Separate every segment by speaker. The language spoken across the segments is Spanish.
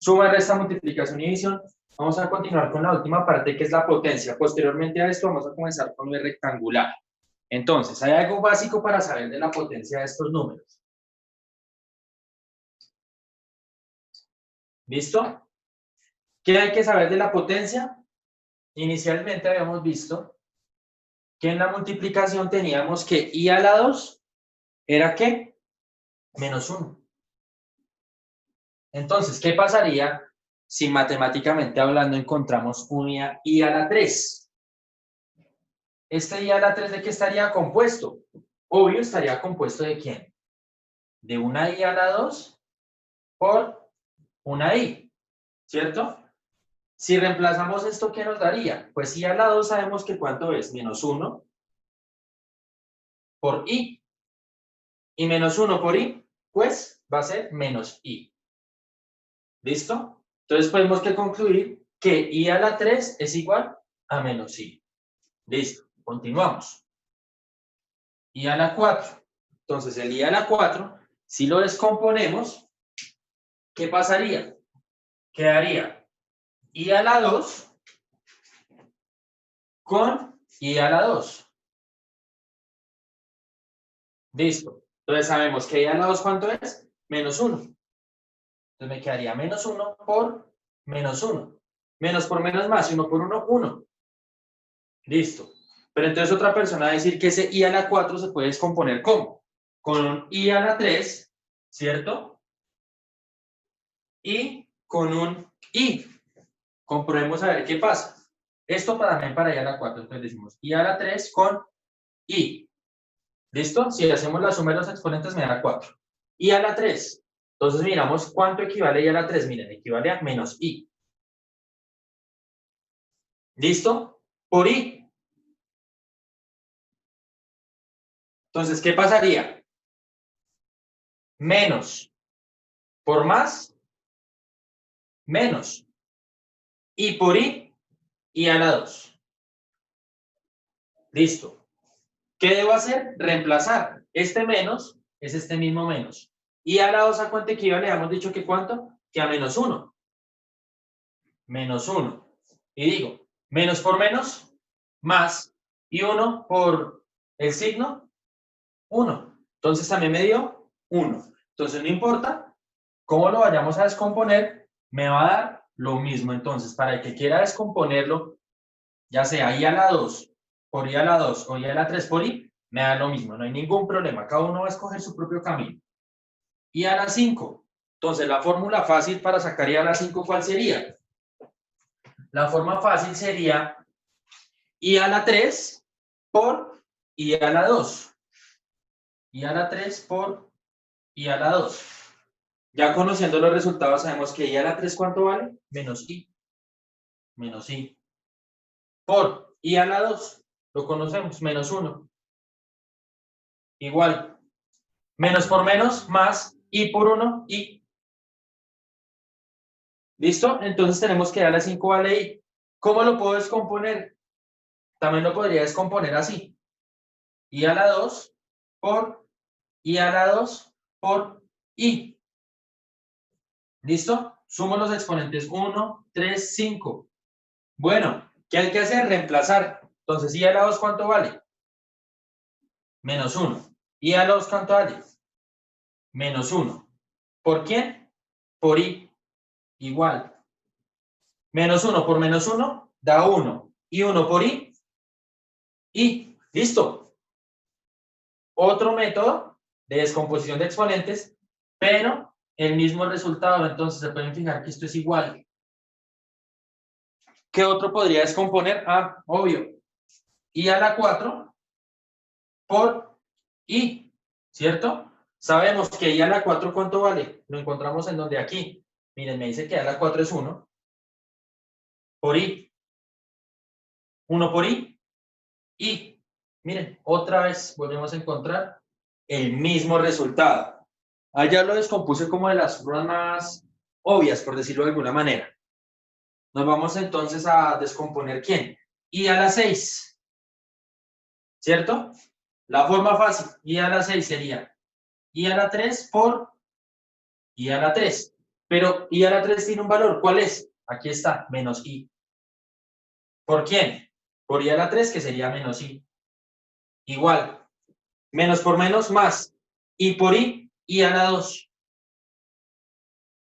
Speaker 1: Suma, resta, multiplicación y división. Vamos a continuar con la última parte, que es la potencia. Posteriormente a esto vamos a comenzar con el rectangular. Entonces, hay algo básico para saber de la potencia de estos números. ¿Listo? ¿Qué hay que saber de la potencia? Inicialmente habíamos visto que en la multiplicación teníamos que i a la 2 era ¿qué? Menos 1. Entonces, ¿qué pasaría si matemáticamente hablando encontramos un i a la 3? Este i a la 3, ¿de qué estaría compuesto? Obvio, estaría compuesto ¿de quién? De una i a la 2 por una i, ¿cierto? Si reemplazamos esto, ¿qué nos daría? Pues i a la 2 sabemos que ¿cuánto es? Menos 1 por i. Y menos 1 por i, pues va a ser menos i. ¿Listo? Entonces podemos concluir que i a la 3 es igual a menos i. Listo, continuamos. I a la 4. Entonces el i a la 4, si lo descomponemos, ¿qué pasaría? Quedaría i a la 2 con i a la 2. Listo. Entonces sabemos que i a la 2, ¿cuánto es? Menos 1. Entonces me quedaría menos 1 por menos 1. Menos por menos más, 1 por 1, 1. Listo. Pero entonces otra persona va a decir que ese i a la 4 se puede descomponer ¿cómo? Con un i a la 3, ¿cierto? Y con un i. Comprobemos a ver qué pasa. Esto también para i a la 4. Entonces decimos i a la 3 con i. ¿Listo? Si hacemos la suma de los exponentes me da 4. I a la 3. Entonces miramos cuánto equivale i a la 3. Miren, equivale a menos i. ¿Listo? Por i. Entonces, ¿qué pasaría? Menos por más, menos. Y por i a la 2. Listo. ¿Qué debo hacer? Reemplazar. Este menos es este mismo menos. Y a la 2, ¿a cuánto equivale? Habíamos dicho que ¿cuánto? Que a menos 1. Menos 1. Y digo, menos por menos, más. Y 1 por el signo, 1. Entonces también me dio 1. Entonces no importa cómo lo vayamos a descomponer, me va a dar lo mismo. Entonces, para el que quiera descomponerlo, ya sea i a la 2 por i a la 2 o i a la 3 por i, me da lo mismo, no hay ningún problema. Cada uno va a escoger su propio camino. I a la 5. Entonces, la fórmula fácil para sacar i a la 5, ¿cuál sería? La forma fácil sería i a la 3 por i a la 2. I a la 3 por i a la 2. Ya conociendo los resultados, sabemos que i a la 3, ¿cuánto vale? Menos i. Menos i. Por i a la 2, lo conocemos, menos 1. Igual. Menos por menos, más i por 1, i. ¿Listo? Entonces tenemos que i a la 5 vale i. ¿Cómo lo puedo descomponer? También lo podría descomponer así. I a la 2 por i a la 2 por i. ¿Listo? Sumo los exponentes 1, 3, 5. Bueno, ¿qué hay que hacer? Reemplazar. Entonces, i a la 2, ¿cuánto vale? Menos 1. I a la 2, ¿cuánto vale? Menos 1. ¿Por quién? Por i. Igual. Menos 1 por menos 1 da 1. Y 1 por i. Y listo. Otro método de descomposición de exponentes, pero el mismo resultado. Entonces se pueden fijar que esto es igual. ¿Qué otro podría descomponer? Ah, obvio. I a la 4 por i, ¿cierto? Sabemos que i a la 4, ¿cuánto vale? Lo encontramos en donde aquí. Miren, me dice que i a la 4 es 1 por i. 1 por i. Y, miren, otra vez volvemos a encontrar el mismo resultado. Allá lo descompuse como de las formas más obvias, por decirlo de alguna manera. Nos vamos entonces a descomponer ¿quién? I a la 6. ¿Cierto? La forma fácil, i a la 6 sería i a la 3 por i a la 3. Pero I a la 3 tiene un valor. ¿Cuál es? Aquí está, menos I. ¿Por quién? Por I a la 3, que sería menos I. Igual. Menos por menos, más. Y por I a la 2.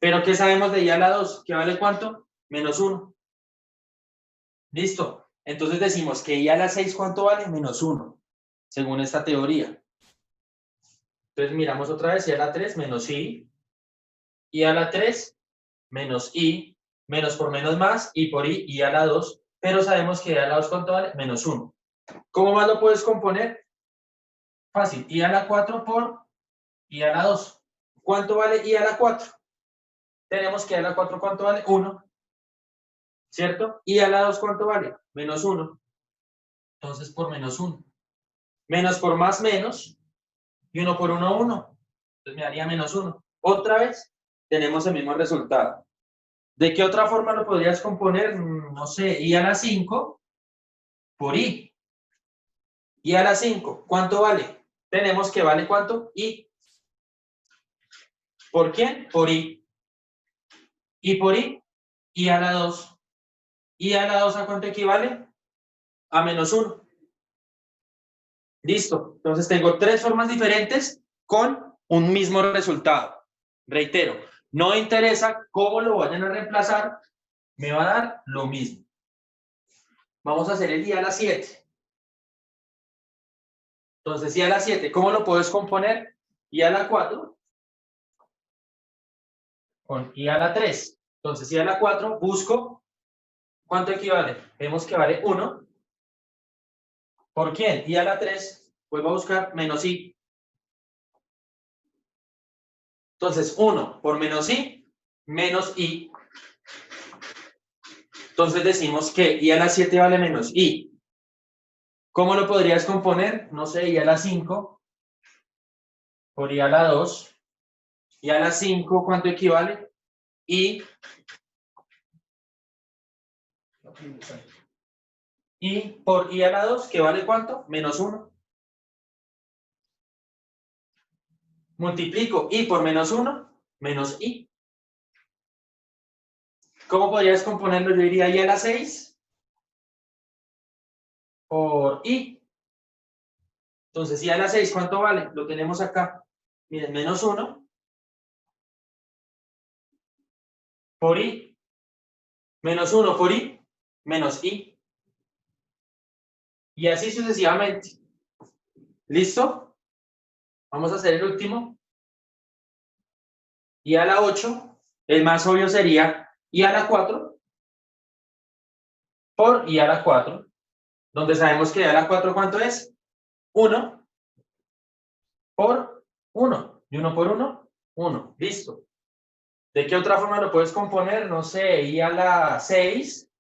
Speaker 1: ¿Pero qué sabemos de I a la 2? ¿Que vale cuánto? Menos 1. ¿Listo? Entonces decimos que I a la 6, ¿cuánto vale? Menos 1, según esta teoría. Entonces miramos otra vez, I a la 3 menos I a la 3 menos I, menos por menos más, y por I a la 2, pero sabemos que I a la 2, ¿cuánto vale? Menos 1. ¿Cómo más lo puedes componer? Fácil, I a la 4 por I a la 2. ¿Cuánto vale I a la 4? Tenemos que I a la 4, ¿cuánto vale? 1, ¿cierto? I a la 2, ¿cuánto vale? Menos 1. Entonces, por menos 1. Menos por más, menos. Y 1 por 1, 1. Entonces me daría menos 1. Otra vez, tenemos el mismo resultado. ¿De qué otra forma lo podrías componer? No sé, I a la 5 por I. I a la 5, ¿cuánto vale? Tenemos que vale ¿cuánto? I. ¿Por quién? Por I. Y por I a la 2. I a la 2, ¿a cuánto equivale? A menos 1. Listo. Entonces tengo 3 formas diferentes con un mismo resultado. Reitero, no me interesa cómo lo vayan a reemplazar, me va a dar lo mismo. Vamos a hacer el I a la 7. Entonces, I a la 7, ¿cómo lo puedo descomponer? I a la 4 con I a la 3. Entonces, I a la 4 busco, ¿cuánto equivale? Vemos que vale 1. ¿Por quién? I a la 3, pues voy a buscar menos I. Entonces, 1 por menos I, menos I. Entonces decimos que I a la 7 vale menos I. ¿Cómo lo podrías componer? No sé, I a la 5 por I a la 2. I a la 5, ¿cuánto equivale? I por I a la 2, ¿que vale cuánto? Menos 1. Multiplico I por menos 1, menos I. ¿Cómo podrías componerlo? Yo diría I a la 6 por I. Entonces, I a la 6, ¿cuánto vale? Lo tenemos acá. Miren, menos 1 por I. Menos 1 por I, menos I. Y así sucesivamente. ¿Listo? Vamos a hacer el último. I a la 8, el más obvio sería I a la 4 por I a la 4, donde sabemos que I a la 4, ¿cuánto es? 1 por 1. Y 1 por 1, 1. Listo. ¿De qué otra forma lo puedes componer? No sé, I a la 6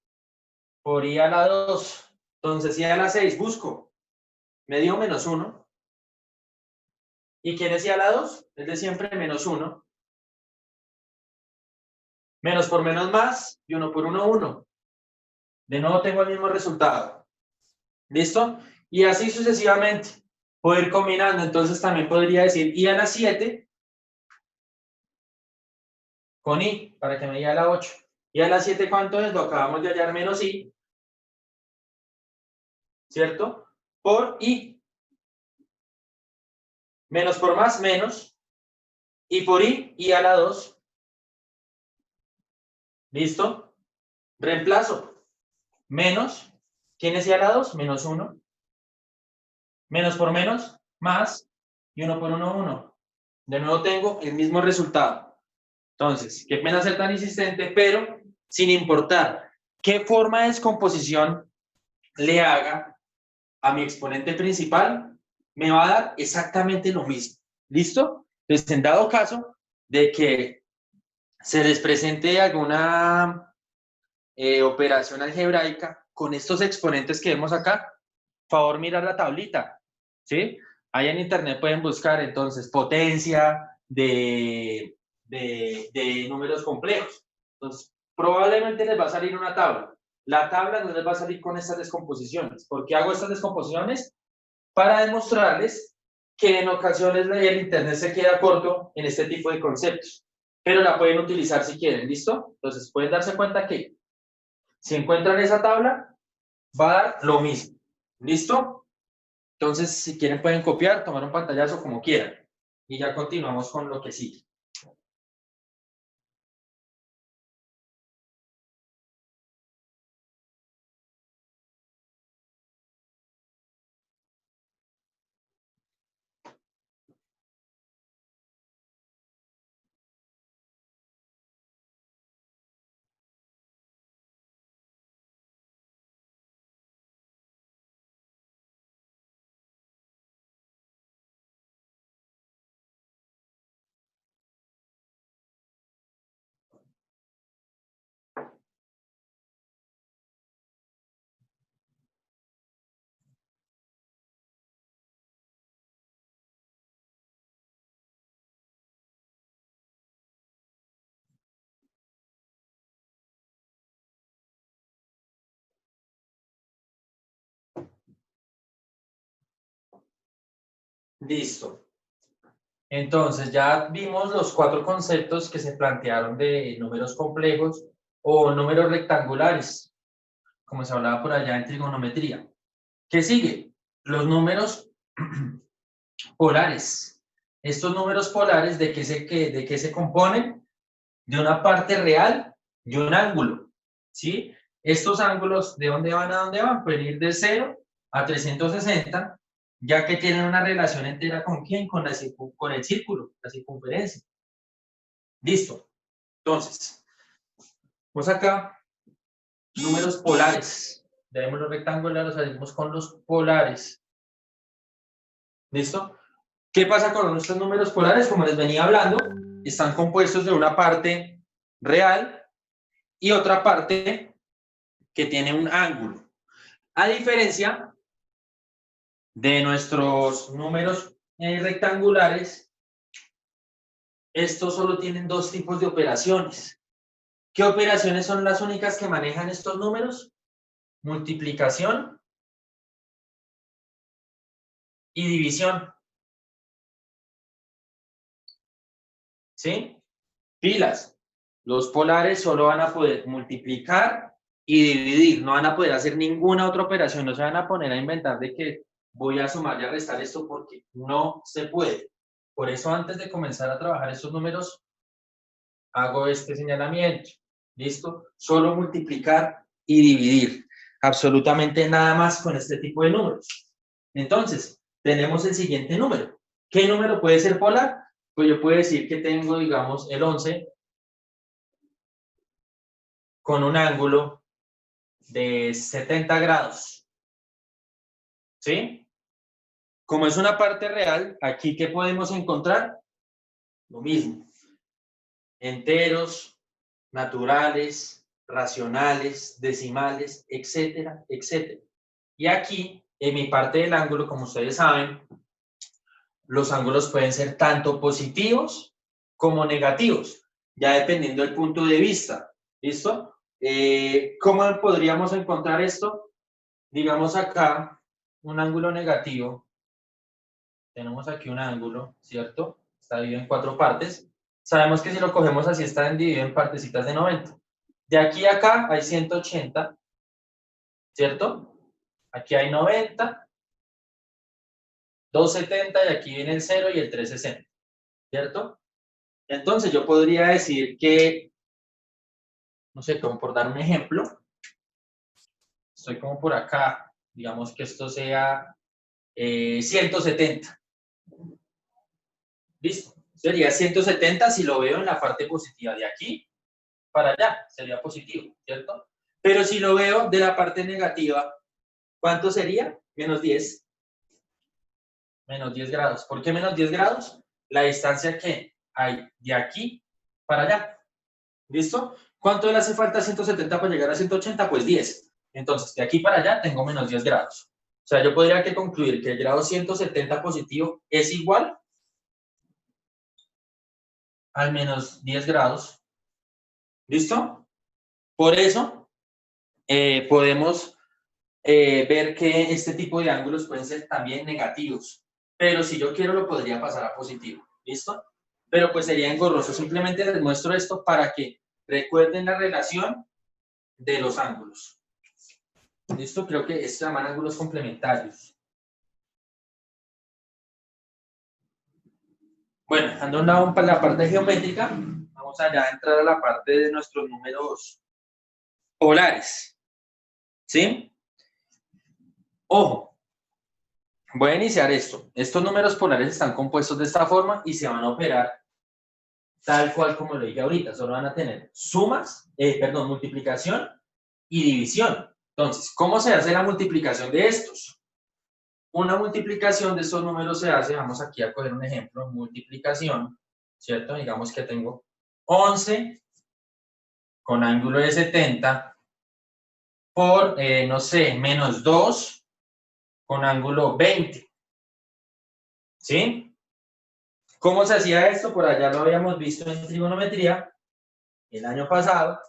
Speaker 1: por I a la 2. Entonces, I a la 6, busco. Me dio menos 1. ¿Y quién es I a la 2? Es de siempre, menos 1. Menos por menos más, y 1 por 1, 1. De nuevo tengo el mismo resultado. ¿Listo? Y así sucesivamente. Puedo ir combinando. Entonces también podría decir I a la 7 con I, para que me diga la 8. I a la 7, ¿cuánto es? Lo acabamos de hallar, menos I. ¿Cierto? Por I. Menos por más, menos. Y por I a la 2. ¿Listo? Reemplazo. Menos. ¿Quién es I a la 2? Menos 1. Menos por menos, más. Y 1 por 1, 1. De nuevo tengo el mismo resultado. Entonces, qué pena ser tan insistente, pero sin importar qué forma de descomposición le haga a mi exponente principal, me va a dar exactamente lo mismo. ¿Listo? Entonces, en dado caso de que se les presente alguna operación algebraica con estos exponentes que vemos acá, favor mirar la tablita, ¿sí? Ahí en internet pueden buscar entonces potencia de números complejos. Entonces, probablemente les va a salir una tabla. La tabla no les va a salir con estas descomposiciones. ¿Por qué hago estas descomposiciones? Para demostrarles que en ocasiones el internet se queda corto en este tipo de conceptos. pero la pueden utilizar si quieren, ¿listo? Entonces pueden darse cuenta que si encuentran esa tabla, va a dar lo mismo, ¿listo? Entonces, si quieren pueden copiar, tomar un pantallazo como quieran. Y ya continuamos con lo que sigue. Listo. Entonces, ya vimos los 4 conceptos que se plantearon de números complejos o números rectangulares, como se hablaba por allá en trigonometría. ¿Qué sigue? Los números polares. Estos números polares, ¿de qué se componen? De una parte real y un ángulo, ¿sí? Estos ángulos, ¿de dónde van a dónde van? Pueden ir de 0 a 360, ya que tienen una relación entera ¿con quién? Con el círculo, la circunferencia. Listo. Entonces, pues acá, números polares. Ya vimos los rectangulares, salimos con los polares. ¿Listo? ¿Qué pasa con nuestros números polares? Como les venía hablando, están compuestos de una parte real y otra parte que tiene un ángulo. A diferencia de nuestros números rectangulares, estos solo tienen 2 tipos de operaciones. ¿Qué operaciones son las únicas que manejan estos números? Multiplicación y división. ¿Sí? Pilas. Los polares solo van a poder multiplicar y dividir, no van a poder hacer ninguna otra operación, no se van a poner a inventar de que voy a sumar y a restar esto porque no se puede. Por eso antes de comenzar a trabajar estos números, hago este señalamiento. ¿Listo? Solo multiplicar y dividir. Absolutamente nada más con este tipo de números. Entonces, tenemos el siguiente número. ¿Qué número puede ser polar? Pues yo puedo decir que tengo, digamos, el 11 con un ángulo de 70 grados. ¿Sí? Como es una parte real, aquí ¿qué podemos encontrar? Lo mismo. Enteros, naturales, racionales, decimales, etcétera, etcétera. Y aquí, en mi parte del ángulo, como ustedes saben, los ángulos pueden ser tanto positivos como negativos, ya dependiendo del punto de vista. ¿Listo? ¿Cómo podríamos encontrar esto? Digamos acá, un ángulo negativo. Tenemos aquí un ángulo, ¿cierto? Está dividido en 4 partes. Sabemos que si lo cogemos así, está dividido en partecitas de 90. De aquí a acá hay 180, ¿cierto? Aquí hay 90, 270 y aquí viene el 0 y el 360, ¿cierto? Entonces yo podría decir que, no sé, como por dar un ejemplo, estoy como por acá, digamos que esto sea 170. ¿Listo? Sería 170 si lo veo en la parte positiva de aquí para allá, sería positivo, ¿cierto? Pero si lo veo de la parte negativa, ¿cuánto sería? Menos 10. Menos 10 grados. ¿Por qué menos 10 grados? La distancia que hay de aquí para allá. ¿Listo? ¿Cuánto le hace falta a 170 para llegar a 180? Pues 10. Entonces, de aquí para allá tengo menos 10 grados. O sea, yo podría que concluir que el grado 170 positivo es igual al menos 10 grados. ¿Listo? Por eso, podemos ver que este tipo de ángulos pueden ser también negativos. Pero si yo quiero, lo podría pasar a positivo. ¿Listo? pero pues sería engorroso. Simplemente les muestro esto para que recuerden la relación de los ángulos. ¿Listo? Creo que se llaman ángulos complementarios. Bueno, dejando a un lado la parte geométrica, vamos allá a entrar a la parte de nuestros números polares. ¿Sí? Ojo, voy a iniciar esto. Estos números polares están compuestos de esta forma y se van a operar tal cual como lo dije ahorita. Solo van a tener sumas, multiplicación y división. Entonces, ¿cómo se hace la multiplicación de estos? Una multiplicación de estos números se hace, vamos aquí a coger un ejemplo, multiplicación, ¿cierto? Digamos que tengo 11 con ángulo de 70 por, no sé, menos 2 con ángulo 20. ¿Sí? ¿Cómo se hacía esto? Por allá lo habíamos visto en trigonometría el año pasado.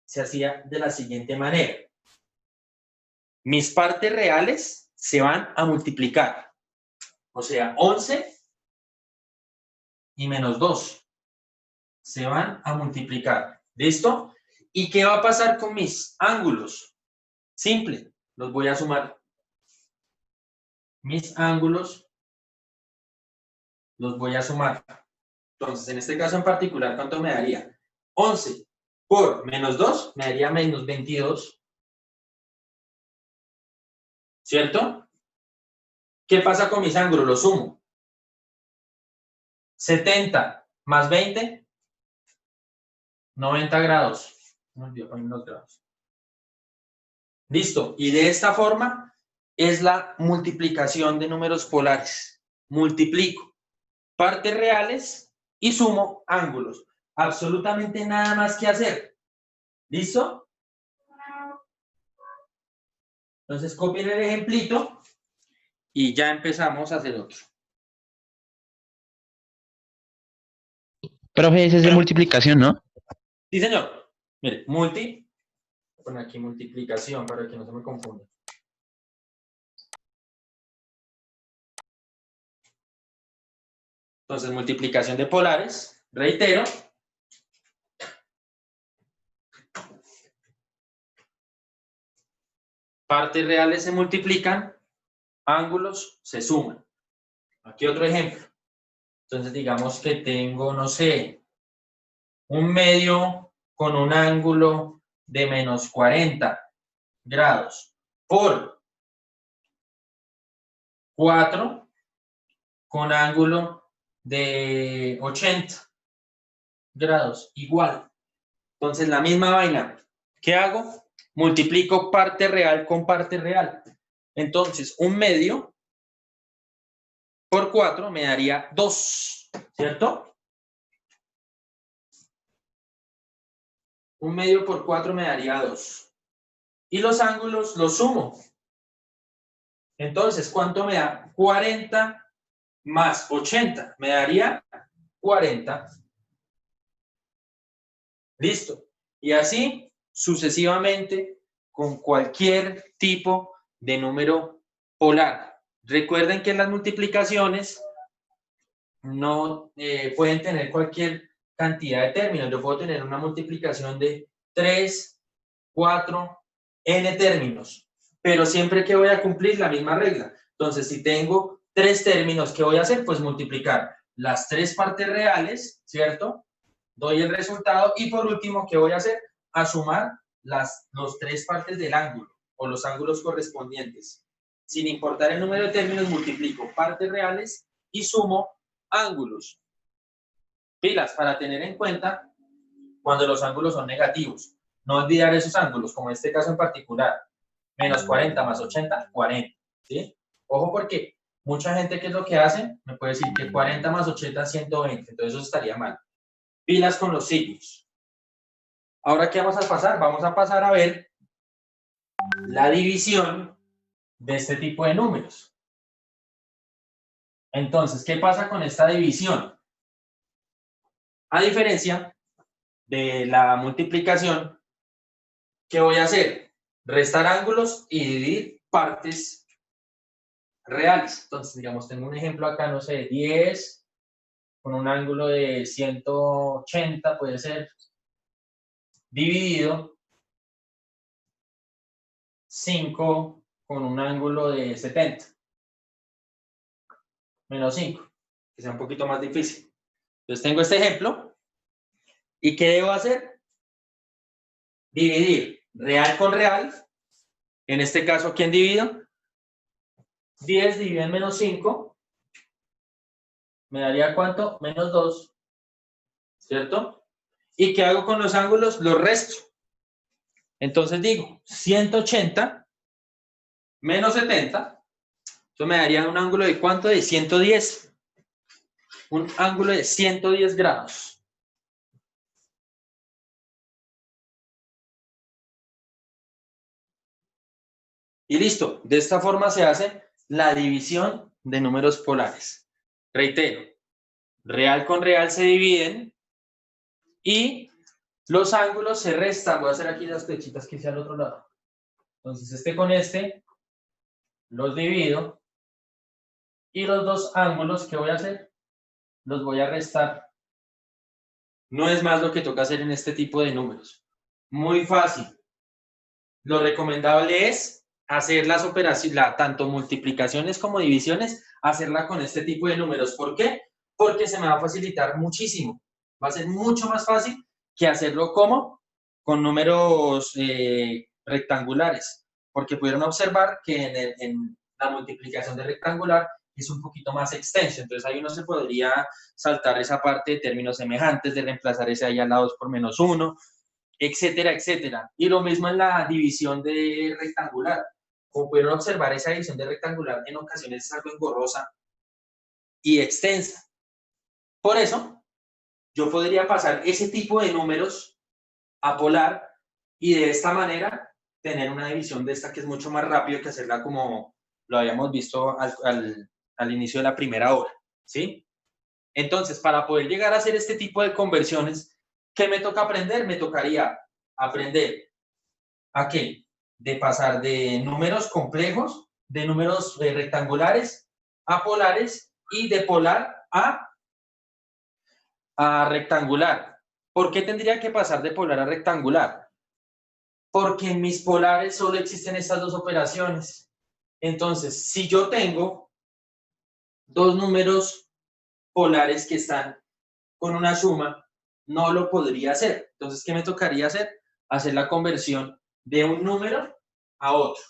Speaker 1: Se hacía de la siguiente manera. Mis partes reales se van a multiplicar. O sea, 11 y menos 2 se van a multiplicar. ¿Listo? ¿Y qué va a pasar con mis ángulos? Simple, los voy a sumar. Mis ángulos los voy a sumar. Entonces, en este caso en particular, ¿cuánto me daría? 11 por menos 2 me daría menos 22. ¿Cierto? ¿Qué pasa con mis ángulos? Los sumo. 70 más 20, 90 grados. No olvido poner los grados. Listo. Y de esta forma es la multiplicación de números polares. Multiplico partes reales y sumo ángulos. Absolutamente nada más que hacer. ¿Listo? Entonces copien el ejemplito y ya empezamos a hacer otro.
Speaker 2: Profe, ese es de multiplicación, ¿no?
Speaker 1: Sí, señor. Mire, voy a poner aquí multiplicación para que no se me confunda. Entonces, multiplicación de polares, reitero. Partes reales se multiplican, ángulos se suman. Aquí otro ejemplo. Entonces, digamos que tengo, no sé, un medio con un ángulo de menos 40 grados por 4 con ángulo de 80 grados, igual. Entonces, la misma vaina. ¿Qué hago? Multiplico parte real con parte real. Entonces, un medio por 4 me daría 2, ¿cierto? Un medio por 4 me daría 2. Y los ángulos los sumo. Entonces, ¿cuánto me da? 40 más 80. Me daría 40. Listo. Y así sucesivamente con cualquier tipo de número polar. Recuerden que las multiplicaciones no pueden tener cualquier cantidad de términos. Yo puedo tener una multiplicación de 3, 4, n términos, pero siempre que voy a cumplir la misma regla. Entonces, si tengo 3 términos, ¿qué voy a hacer? Pues multiplicar las 3 partes reales, ¿cierto? Doy el resultado y por último, ¿qué voy a hacer? A sumar los 3 partes del ángulo o los ángulos correspondientes. Sin importar el número de términos, multiplico partes reales y sumo ángulos. Pilas para tener en cuenta cuando los ángulos son negativos. No olvidar esos ángulos, como en este caso en particular. Menos 40 más 80, 40. ¿Sí? Ojo porque mucha gente, ¿qué es lo que hace? Me puede decir que 40 más 80 es 120. Entonces eso estaría mal. Pilas con los signos. Ahora, ¿qué vamos a pasar? Vamos a pasar a ver la división de este tipo de números. Entonces, ¿qué pasa con esta división? A diferencia de la multiplicación, ¿qué voy a hacer? Restar ángulos y dividir partes reales. Entonces, digamos, tengo un ejemplo acá, no sé, 10 con un ángulo de 180, puede ser, dividido 5 con un ángulo de 70, menos 5, que sea un poquito más difícil. Entonces tengo este ejemplo, ¿y qué debo hacer? Dividir real con real. En este caso, ¿quién divido? 10 dividido en menos 5, me daría ¿cuánto? Menos 2, ¿cierto? ¿Y qué hago con los ángulos? Los resto. Entonces digo, 180 menos 70, eso me daría un ángulo de ¿cuánto? De 110. Un ángulo de 110 grados. Y listo. De esta forma se hace la división de números polares. Reitero, real con real se dividen y los ángulos se restan. Voy a hacer aquí las flechitas que hice al otro lado. Entonces, este con este los divido y los dos ángulos que voy a hacer los voy a restar. No es más lo que toca hacer en este tipo de números. Muy fácil. Lo recomendable es hacer las operaciones, tanto multiplicaciones como divisiones, hacerla con este tipo de números. ¿Por qué? Porque se me va a facilitar muchísimo. Va a ser mucho más fácil que hacerlo como con números rectangulares. Porque pudieron observar que en la multiplicación de rectangular es un poquito más extenso. Entonces ahí uno se podría saltar esa parte de términos semejantes, de reemplazar ese ahí a la 2 por menos 1, etcétera, etcétera. Y lo mismo en la división de rectangular. Como pudieron observar, esa división de rectangular en ocasiones es algo engorrosa y extensa. Por eso, yo podría pasar ese tipo de números a polar y de esta manera tener una división de esta que es mucho más rápido que hacerla como lo habíamos visto al inicio de la primera hora, ¿sí? Entonces, para poder llegar a hacer este tipo de conversiones, ¿qué me toca aprender? Me tocaría aprender ¿a qué? De pasar de números complejos, de números rectangulares a polares y de polar a rectangular. ¿Por qué tendría que pasar de polar a rectangular? Porque en mis polares solo existen estas dos operaciones. Entonces, si yo tengo dos números polares que están con una suma, no lo podría hacer. Entonces, ¿qué me tocaría hacer? Hacer la conversión de un número a otro.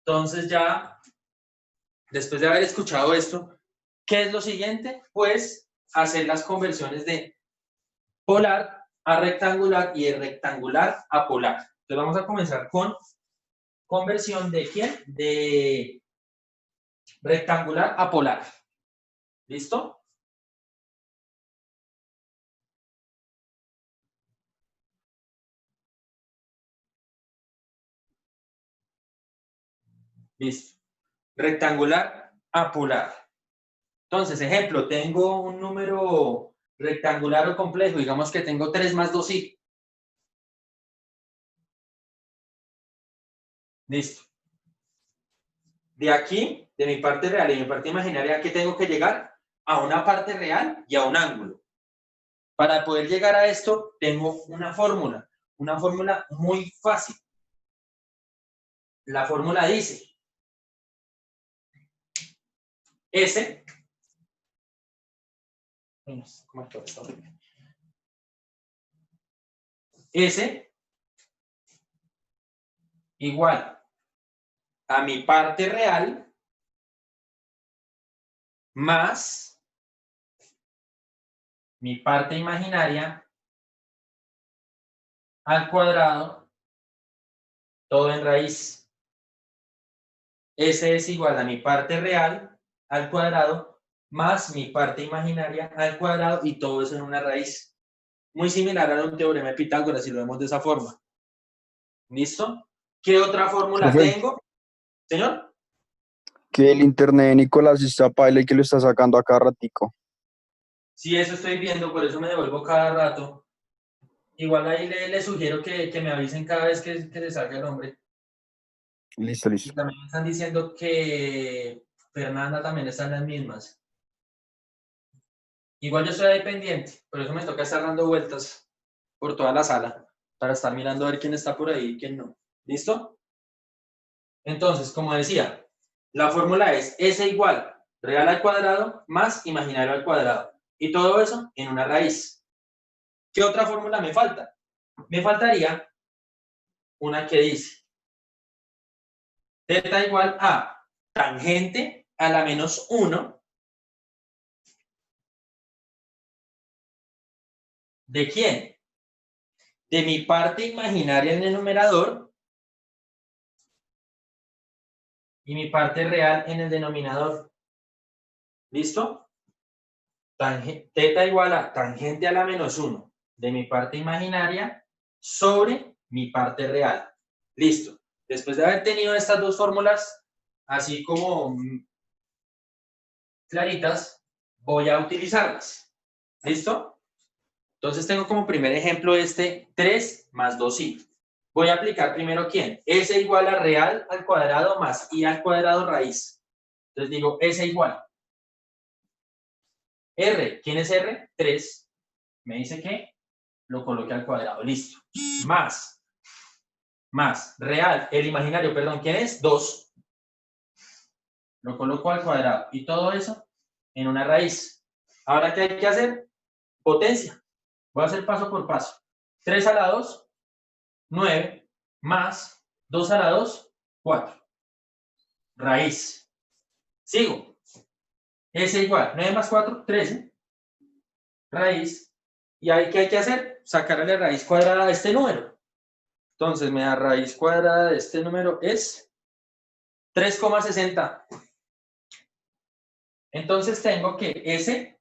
Speaker 1: Entonces ya, después de haber escuchado esto, ¿qué es lo siguiente? Pues hacer las conversiones de polar a rectangular y de rectangular a polar. Entonces vamos a comenzar con conversión de ¿quién? De rectangular a polar. ¿Listo? Listo. Rectangular a polar. Entonces, ejemplo, tengo un número rectangular o complejo, digamos que tengo 3 más 2i. Listo. De aquí, de mi parte real y mi parte imaginaria, ¿qué tengo que llegar? A una parte real y a un ángulo. Para poder llegar a esto, tengo una fórmula muy fácil. La fórmula dice S, S igual a mi parte real más mi parte imaginaria al cuadrado, todo en raíz. S es igual a mi parte real al cuadrado más mi parte imaginaria al cuadrado y todo eso en una raíz. Muy similar a un teorema de Pitágoras si lo vemos de esa forma. ¿Listo? ¿Qué otra fórmula
Speaker 2: Profe,
Speaker 1: tengo? Señor.
Speaker 2: que el internet de Nicolás está paila y que lo está sacando a cada ratico.
Speaker 1: Sí, eso estoy viendo, por eso me devuelvo cada rato. Igual ahí le sugiero que me avisen cada vez que se salga el hombre.
Speaker 2: Listo,
Speaker 1: Y
Speaker 2: listo.
Speaker 1: también me están diciendo que Fernanda también está en las mismas. Igual yo estoy ahí pendiente, por eso me toca estar dando vueltas por toda la sala para estar mirando a ver quién está por ahí y quién no. ¿Listo? Entonces, como decía, la fórmula es S igual real al cuadrado más imaginario al cuadrado. Y todo eso en una raíz. ¿Qué otra fórmula me falta? Me faltaría una que dice θ igual a tangente a la menos 1 ¿de quién? De mi parte imaginaria en el numerador y mi parte real en el denominador. ¿Listo? Θ igual a tangente a la menos 1 de mi parte imaginaria sobre mi parte real. Listo. Después de haber tenido estas dos fórmulas, así como claritas, voy a utilizarlas. ¿Listo? Entonces tengo como primer ejemplo este 3 más 2i. Voy a aplicar primero ¿quién? S igual a real al cuadrado más i al cuadrado raíz. Entonces digo S igual. R, ¿quién es R? 3. Me dice que lo coloque al cuadrado. Listo. Más, real, el imaginario, perdón, ¿quién es? 2. Lo coloco al cuadrado. Y todo eso en una raíz. Ahora, ¿qué hay que hacer? Potencia. Voy a hacer paso por paso. 3 a la 2, 9, más 2 a la 2, 4. Raíz. Sigo. S igual, 9 más 4, 13. Raíz. ¿Y ahí qué hay que hacer? Sacarle la raíz cuadrada de este número. Entonces me da raíz cuadrada de este número es 3,60. Entonces tengo que S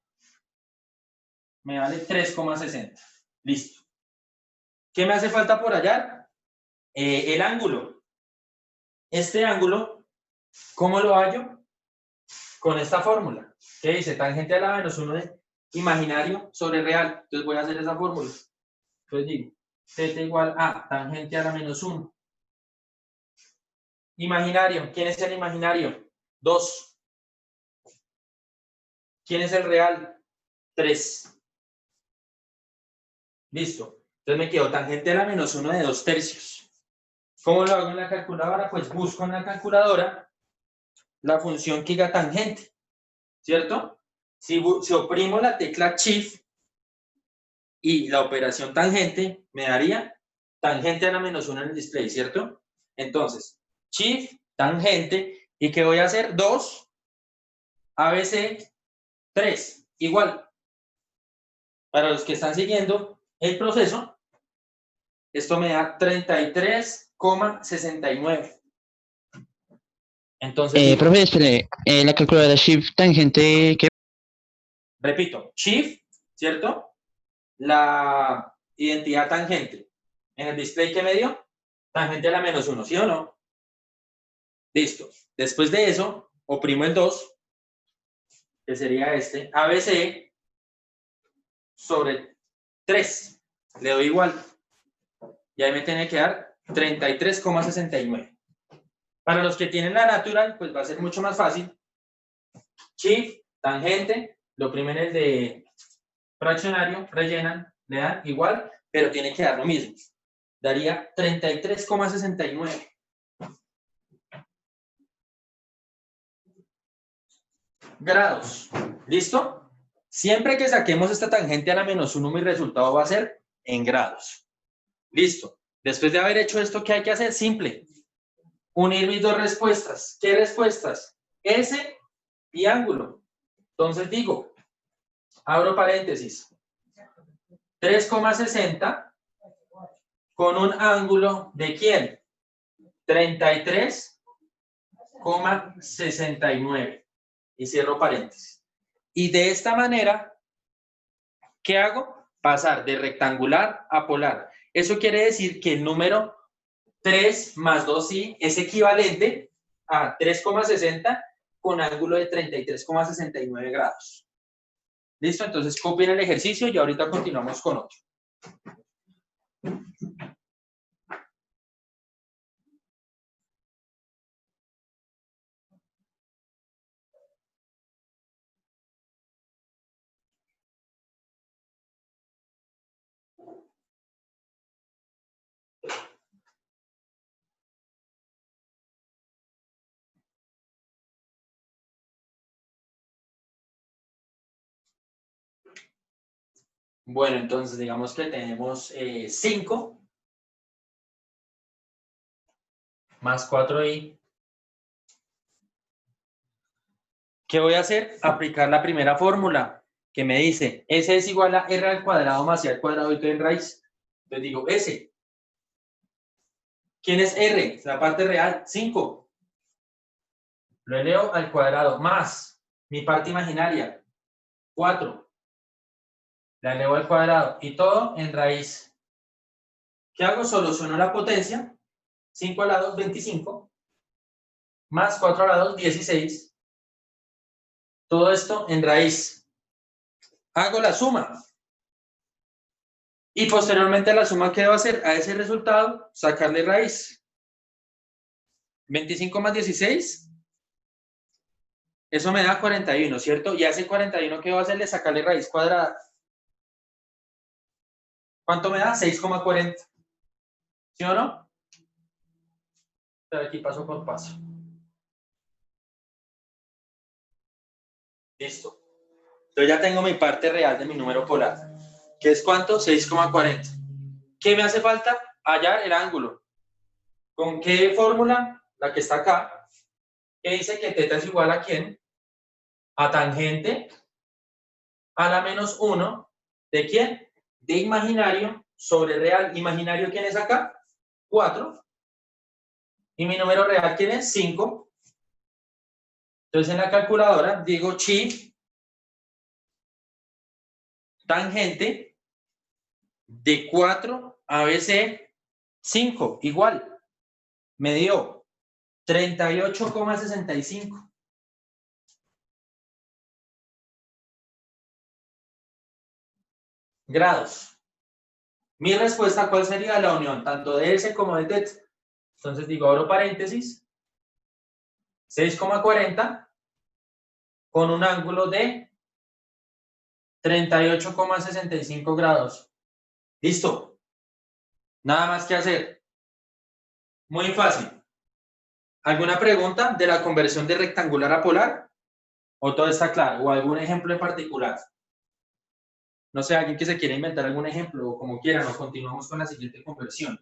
Speaker 1: me vale 3,60. Listo. ¿Qué me hace falta por hallar? El ángulo. Este ángulo, ¿cómo lo hallo? Con esta fórmula. ¿Qué dice? Tangente a la menos 1 de imaginario sobre real. Entonces voy a hacer esa fórmula. Entonces digo, θ igual a tangente a la menos 1. Imaginario. ¿Quién es el imaginario? 2. ¿Quién es el real? 3. Listo. Entonces me quedó tangente a la menos 1 de 2 tercios. ¿Cómo lo hago en la calculadora? Pues busco en la calculadora la función que diga tangente, ¿cierto? Si oprimo la tecla Shift y la operación tangente, me daría tangente a la menos 1 en el display, ¿cierto? Entonces, Shift, tangente, ¿y qué voy a hacer? 2, ABC, 3, igual. Para los que están siguiendo el proceso, esto me da 33,69. Entonces digo,
Speaker 3: Profe, espere, la calculadora Shift tangente, ¿qué?
Speaker 1: repito, Shift, ¿cierto? La identidad tangente. En el display que me dio, tangente a la menos 1, ¿sí o no? Listo. Después de eso, oprimo el 2, que sería este, ABC, sobre 3. Le doy igual. Y ahí me tiene que dar 33,69. Para los que tienen la natural, pues va a ser mucho más fácil. Shift, tangente, lo oprimen el de fraccionario, rellenan, le dan igual, pero tiene que dar lo mismo. Daría 33,69. Grados. ¿Listo? Siempre que saquemos esta tangente a la menos 1, mi resultado va a ser en grados. Listo. Después de haber hecho esto, ¿qué hay que hacer? Simple. Unir mis dos respuestas. ¿Qué respuestas? S y ángulo. Entonces digo, abro paréntesis, 3,60 con un ángulo ¿de quién? 33,69. Y cierro paréntesis. Y de esta manera, ¿qué hago? Pasar de rectangular a polar. Eso quiere decir que el número 3 más 2i es equivalente a 3,60 con ángulo de 33,69 grados. ¿Listo? Entonces copien el ejercicio y ahorita continuamos con otro. Bueno, entonces digamos que tenemos 5 más 4i. ¿Qué voy a hacer? Aplicar la primera fórmula que me dice S es igual a R al cuadrado más I al cuadrado y todo en raíz. Entonces digo S. ¿Quién es R? La parte real, 5. Lo elevo al cuadrado más mi parte imaginaria, 4. La elevo al cuadrado y todo en raíz. ¿Qué hago? Soluciono la potencia. 5 a la 2, 25. Más 4 a la 2, 16. Todo esto en raíz. Hago la suma. Y posteriormente la suma que debo hacer a ese resultado, sacarle raíz. 25 más 16. Eso me da 41, ¿cierto? Y a ese 41, ¿qué debo hacerle? Sacarle raíz cuadrada. ¿Cuánto me da? 6,40. ¿Sí o no? Pero aquí paso por paso. Listo. Entonces ya tengo mi parte real de mi número polar. ¿Qué es cuánto? 6,40. ¿Qué me hace falta? Hallar el ángulo. ¿Con qué fórmula? La que está acá. Que dice que θ es igual a ¿quién? A tangente a la menos 1. ¿De quién? De imaginario sobre real. ¿Imaginario quién es acá? 4. ¿Y mi número real quién es? 5. Entonces en la calculadora digo chi tangente de 4 a ABC 5 igual. Me dio 38,65. Grados. Mi respuesta, ¿cuál sería? La unión tanto de S como de θ. Entonces digo, abro paréntesis, 6,40 con un ángulo de 38,65 grados. Listo. Nada más que hacer. Muy fácil. ¿Alguna pregunta de la conversión de rectangular a polar? ¿O todo está claro? ¿O algún ejemplo en particular? No sé, alguien que se quiera inventar algún ejemplo o como quieran, o continuamos con la siguiente conversión.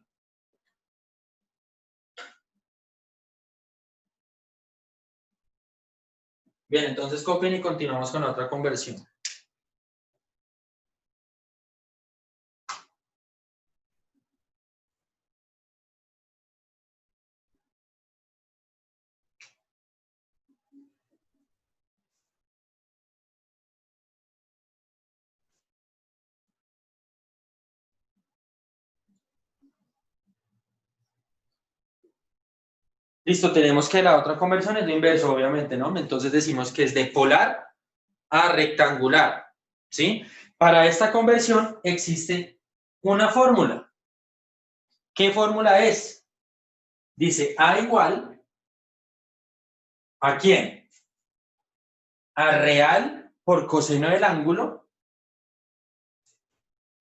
Speaker 1: Bien, entonces copien y continuamos con otra conversión. Listo, tenemos que la otra conversión es lo inverso, obviamente, ¿no? Entonces decimos que es de polar a rectangular, ¿sí? Para esta conversión existe una fórmula. ¿Qué fórmula es? Dice A igual ¿a quién? A real por coseno del ángulo.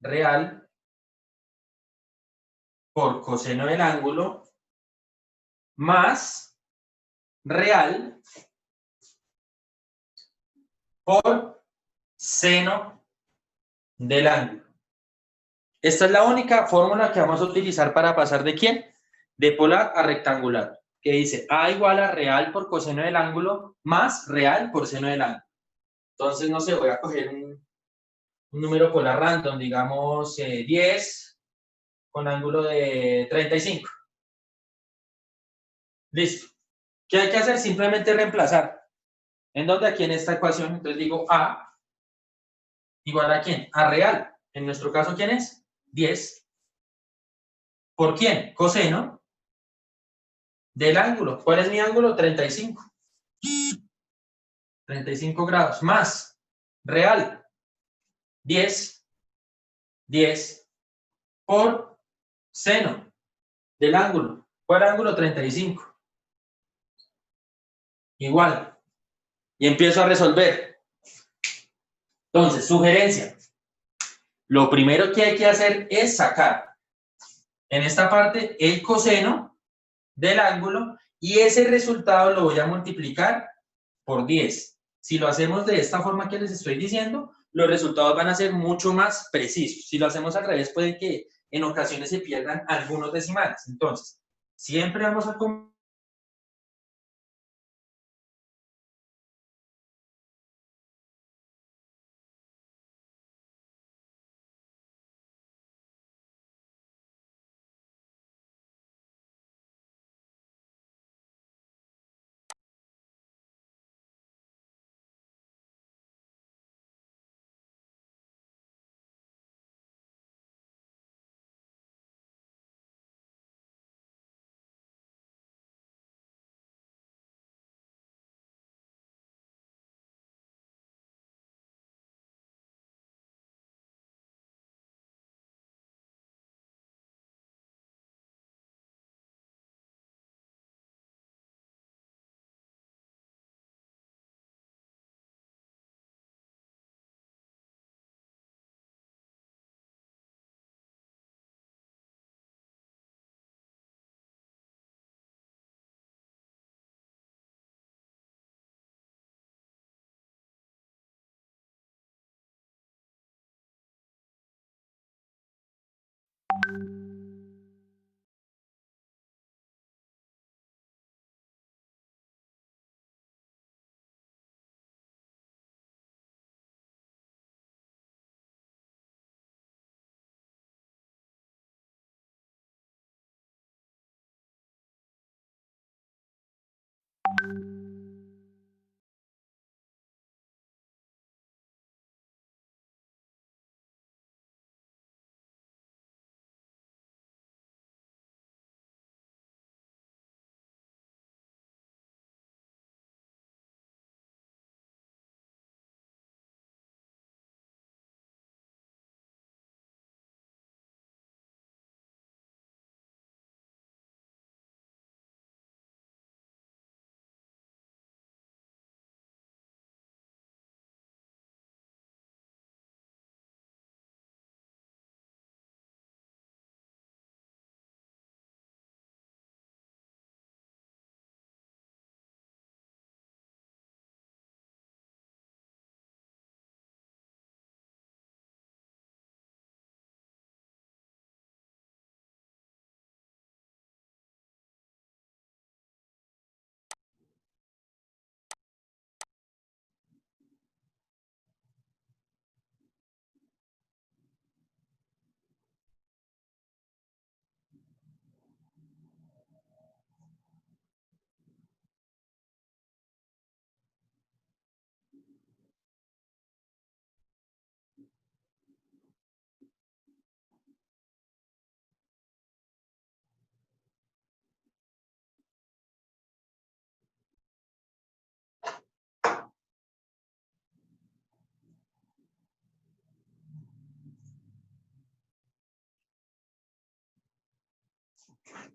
Speaker 1: Real por coseno del ángulo más real por seno del ángulo. Esta es la única fórmula que vamos a utilizar para pasar ¿de quién? De polar a rectangular. Que dice A igual a real por coseno del ángulo más real por seno del ángulo. Entonces, no sé, voy a coger un número polar random, digamos 10 con ángulo de 35. Listo. ¿Qué hay que hacer? Simplemente reemplazar. ¿En dónde? Aquí en esta ecuación. Entonces digo A igual a ¿quién? A real. En nuestro caso, ¿quién es? 10. ¿Por quién? Coseno del ángulo. ¿Cuál es mi ángulo? 35. 35 grados. Más real. 10. 10 por seno del ángulo. ¿Cuál ángulo? 35. Igual. Y empiezo a resolver. Entonces, sugerencia. Lo primero que hay que hacer es sacar en esta parte el coseno del ángulo y ese resultado lo voy a multiplicar por 10. Si lo hacemos de esta forma que les estoy diciendo, los resultados van a ser mucho más precisos. Si lo hacemos al revés, puede que en ocasiones se pierdan algunos decimales. Entonces, siempre vamos a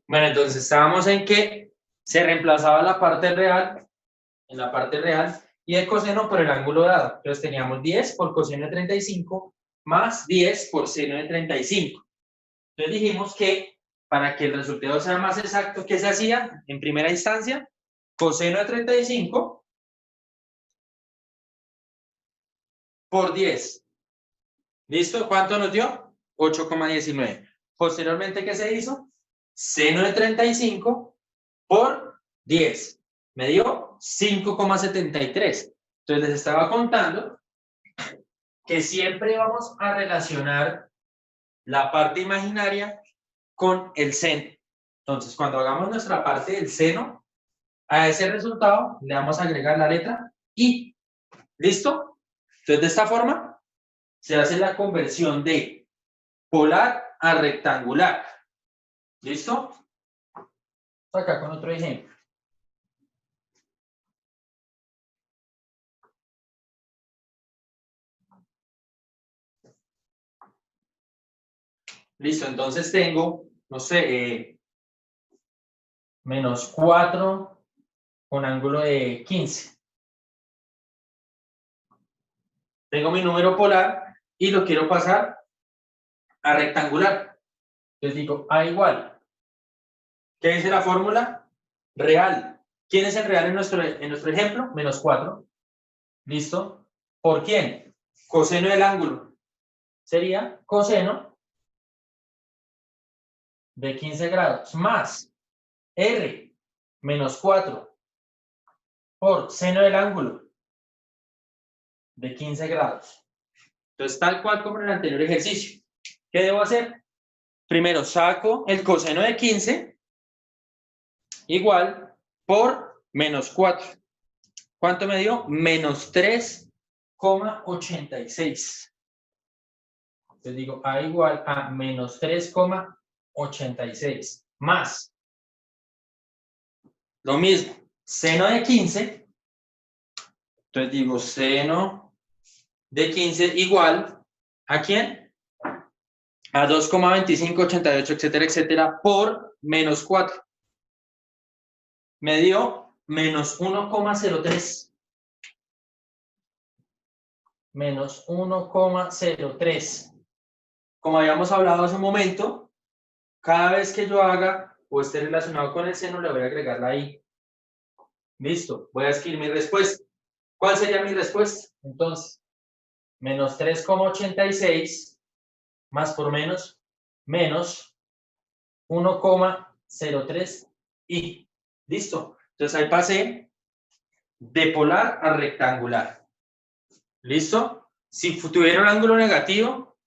Speaker 1: Bueno, entonces estábamos en que se reemplazaba la parte real en la parte real y el coseno por el ángulo dado. Entonces teníamos 10 por coseno de 35 más 10 por seno de 35. Entonces dijimos que para que el resultado sea más exacto, ¿qué se hacía? En primera instancia, coseno de 35 por 10. ¿Listo? ¿Cuánto nos dio? 8,19. Posteriormente, ¿qué se hizo? Seno de 35 por 10. Me dio 5,73. Entonces les estaba contando que siempre vamos a relacionar la parte imaginaria con el seno. Entonces, cuando hagamos nuestra parte del seno, a ese resultado le vamos a agregar la letra I. ¿Listo? Entonces, de esta forma, se hace la conversión de polar a rectangular. ¿Listo? Acá con otro ejemplo. Listo, entonces tengo, no sé, menos 4 con ángulo de 15. Tengo mi número polar y lo quiero pasar a rectangular. Entonces digo A igual. ¿Qué dice la fórmula? Real. ¿Quién es el real en nuestro ejemplo? Menos 4. ¿Listo? ¿Por quién? coseno del ángulo sería coseno de 15 grados más R menos 4 por seno del ángulo de 15 grados. Entonces, tal cual como en el anterior ejercicio. ¿Qué debo hacer? Primero saco el coseno de 15 igual por menos 4. ¿Cuánto me dio? Menos 3,86. Entonces digo A igual a menos 3,86 más lo mismo, seno de 15. Entonces digo seno de 15 igual ¿a quién? A 2,25, 88, etcétera, etcétera, por menos 4. Me dio menos 1,03. Menos 1,03. Como habíamos hablado hace un momento, cada vez que yo haga o esté relacionado con el seno, le voy a agregar la i. Listo, voy a escribir mi respuesta. ¿Cuál sería mi respuesta? Entonces, menos 3,86 más por menos 1,03 y listo. Entonces ahí pasé de polar a rectangular. ¿Listo? Si tuviera un ángulo negativo,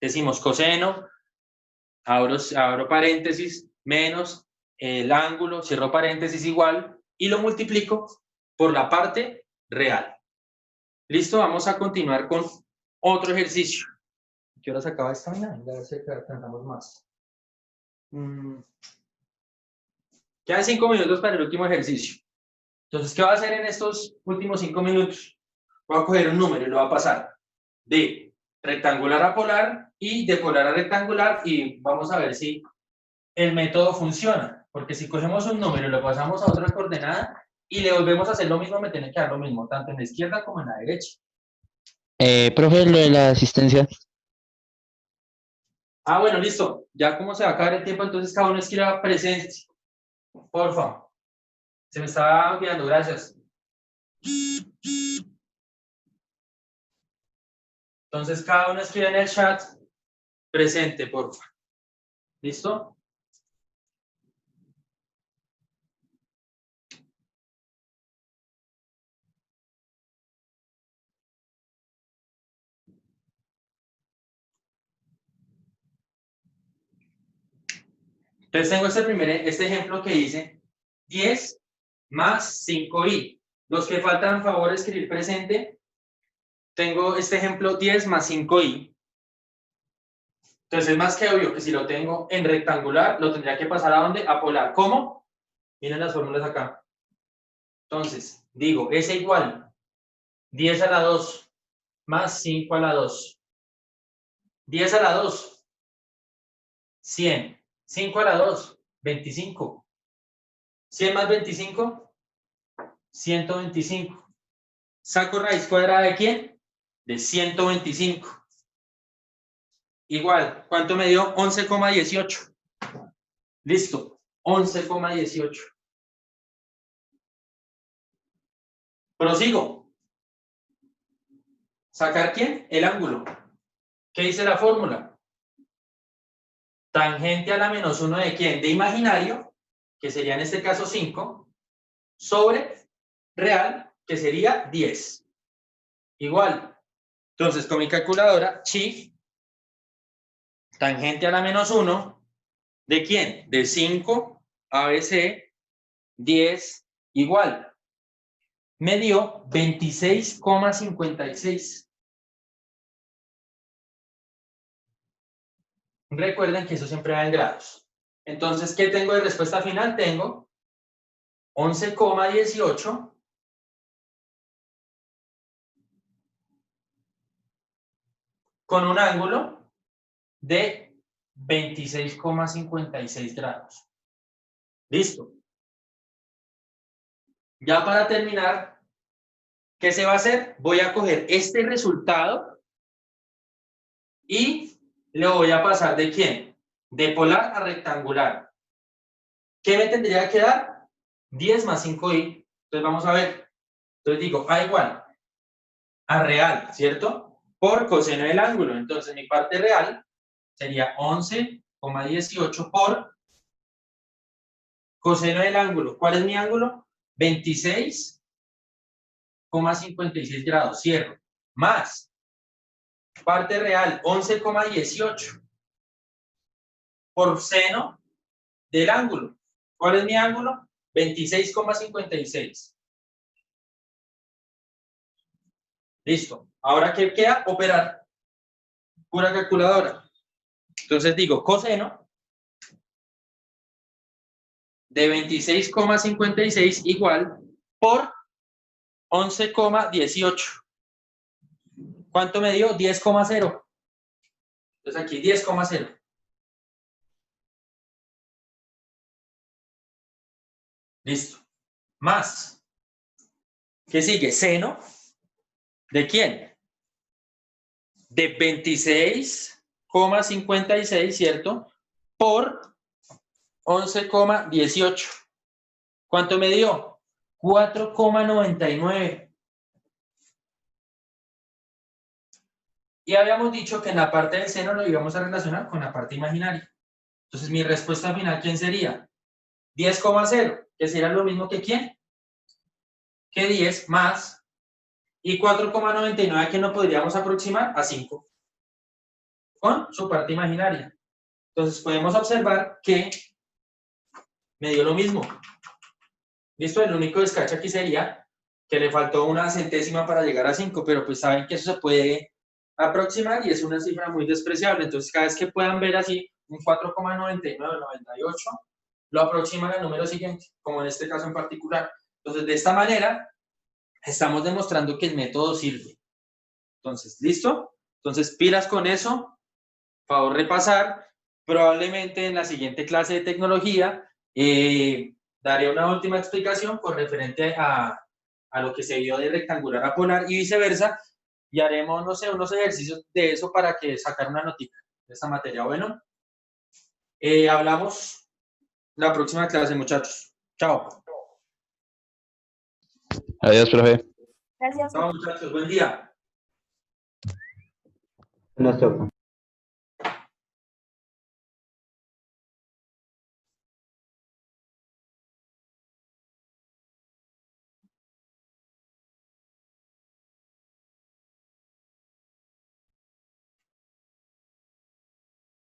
Speaker 1: decimos coseno, abro paréntesis, menos el ángulo, cierro paréntesis igual, y lo multiplico por la parte real. ¿Listo? Vamos a continuar con otro ejercicio. ¿Qué hora se acaba esta mañana? A ver si alcanzamos más. Quedan 5 minutos para el último ejercicio. Entonces, ¿qué va a hacer en estos últimos 5 minutos? Voy a coger un número y lo va a pasar de rectangular a polar y de polar a rectangular y vamos a ver si el método funciona. Porque si cogemos un número y lo pasamos a otra coordenada y le volvemos a hacer lo mismo, me tiene que dar lo mismo, tanto en la izquierda como en la derecha.
Speaker 3: Profe, lo de la asistencia.
Speaker 1: Ah, bueno, listo. Ya como se va a acabar el tiempo, entonces cada uno escriba presencia. Por favor. Se me estaba olvidando, gracias. Entonces cada uno escribe en el chat presente, por favor. ¿Listo? Entonces tengo este ejemplo que dice 10 más 5i. Los que faltan, favor, escribir presente. Tengo este ejemplo 10 más 5i. Entonces es más que obvio que si lo tengo en rectangular, lo tendría que pasar ¿a dónde? A polar. ¿Cómo? Miren las fórmulas acá. Entonces, digo, es igual 10 a la 2 más 5 a la 2. 10 a la 2, 100. 5 a la 2, 25. 100 más 25, 125. ¿Saco raíz cuadrada de quién? De 125. Igual, ¿cuánto me dio? 11,18. Listo, 11,18. Prosigo. ¿Sacar quién? El ángulo. ¿Qué dice la fórmula? Tangente a la menos 1 de quién? De imaginario, que sería en este caso 5, sobre real, que sería 10. Igual. Entonces, con mi calculadora, chi, tangente a la menos 1, ¿de quién? De 5, ABC, 10, igual. Me dio 26,56. Recuerden que eso siempre va en grados. Entonces, ¿qué tengo de respuesta final? Tengo 11,18 con un ángulo de 26,56 grados. Listo. Ya para terminar, ¿qué se va a hacer? Voy a coger este resultado y le voy a pasar ¿de quién? De polar a rectangular. ¿Qué me tendría que dar? 10 más 5i. Entonces vamos a ver. Entonces digo A igual a real, ¿cierto? por coseno del ángulo. Entonces, mi parte real sería 11,18 por coseno del ángulo. ¿Cuál es mi ángulo? 26,56 grados. Cierro. Más parte real, 11,18 por seno del ángulo. ¿Cuál es mi ángulo? 26,56. Listo. Ahora, ¿qué queda? Operar. Pura calculadora. Entonces digo, coseno de 26,56 igual por 11,18. ¿Cuánto me dio? 10,0. Entonces aquí 10,0. Listo. Más. ¿Qué sigue? Seno. ¿De quién? De 26,56, ¿cierto? Por 11,18. ¿Cuánto me dio? 4,99. Y habíamos dicho que en la parte del seno lo íbamos a relacionar con la parte imaginaria. Entonces, mi respuesta final, ¿quién sería? 10,0, que sería lo mismo que ¿quién? Que 10 más, y 4,99 que no podríamos aproximar a 5, con su parte imaginaria. Entonces, podemos observar que me dio lo mismo. ¿Listo? El único descache aquí sería que le faltó una centésima para llegar a 5, pero pues saben que eso se puede aproximar y es una cifra muy despreciable. Entonces, cada vez que puedan ver así un 4,9998, lo aproximan al número siguiente, como en este caso en particular. Entonces, de esta manera, estamos demostrando que el método sirve. Entonces, ¿listo? Entonces, pilas con eso. Favor repasar. Probablemente en la siguiente clase de tecnología daré una última explicación con referente a lo que se vio de rectangular a polar y viceversa. Y haremos, no sé, unos ejercicios de eso para que sacar una notita de esta materia. Bueno, hablamos la próxima clase, muchachos. Chao.
Speaker 3: Adiós, profe.
Speaker 4: Gracias.
Speaker 1: Chao, muchachos. Buen día.
Speaker 5: Nos toca.